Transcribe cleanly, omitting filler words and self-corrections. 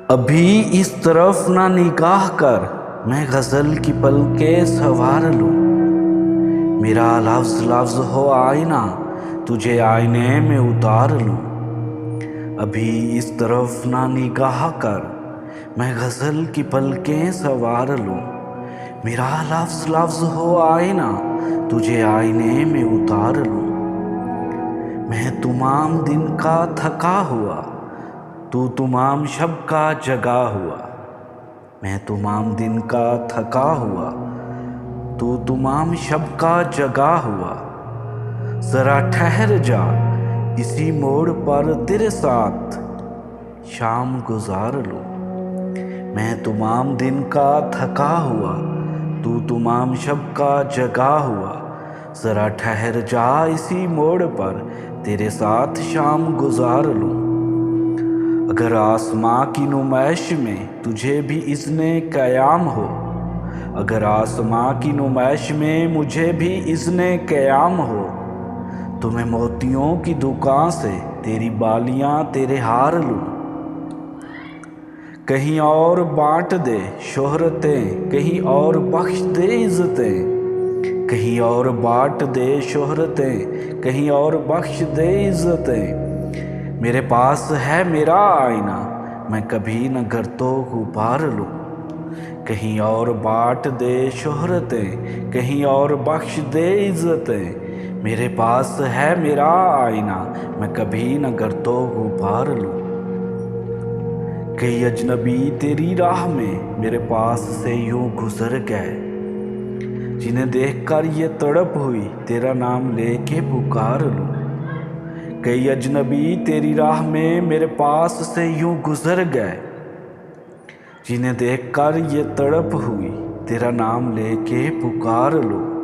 ابھی اس طرف نہ نگاہ کر، میں غزل کی پلکیں سنوار لوں۔ میرا لفظ لفظ ہو آئینہ، تجھے آئینے میں اتار لوں۔ ابھی اس طرف نہ نگاہ کر، میں غزل کی پلکیں سنوار لوں۔ میرا لفظ لفظ ہو آئینہ، تجھے آئینے میں اتار لوں۔ میں تمام دن کا تھکا ہوا، تو تمام شب کا جگا ہوا۔ میں تمام دن کا تھکا ہوا، تو تمام شب کا جگا ہوا۔ ذرا ٹھہر جا، اسی موڑ پر تیرے ساتھ شام گزار لوں۔ میں تمام دن کا تھکا ہوا، تو تمام شب کا جگا ہوا۔ ذرا ٹھہر جا، اسی موڑ پر تیرے ساتھ شام گزار لوں۔ اگر آسماں کی نمائش میں تجھے بھی اذن قیام ہو، اگر آسماں کی نمائش میں مجھے بھی اذن قیام ہو، تو میں موتیوں کی دکان سے تیری بالیاں تیرے ہار لوں۔ کہیں اور بانٹ دے شہرتیں، کہیں اور بخش دے عزتیں، کہیں اور بانٹ دے شہرتیں، کہیں اور بخش دے عزتیں۔ میرے پاس ہے میرا آئینہ، میں کبھی نہ گرتو غبار لوں۔ کہیں اور بانٹ دے شہرتیں، کہیں اور بخش دے عزتیں۔ میرے پاس ہے میرا آئینہ، میں کبھی نہ گرتو غبار لوں۔ کئی اجنبی تیری راہ میں میرے پاس سے یوں گزر گئے، جنہیں دیکھ کر یہ تڑپ ہوئی تیرا نام لے کے پکار لوں۔ کئی اجنبی تیری راہ میں میرے پاس سے یوں گزر گئے، جنہیں دیکھ کر یہ تڑپ ہوئی تیرا نام لے کے پکار لوں۔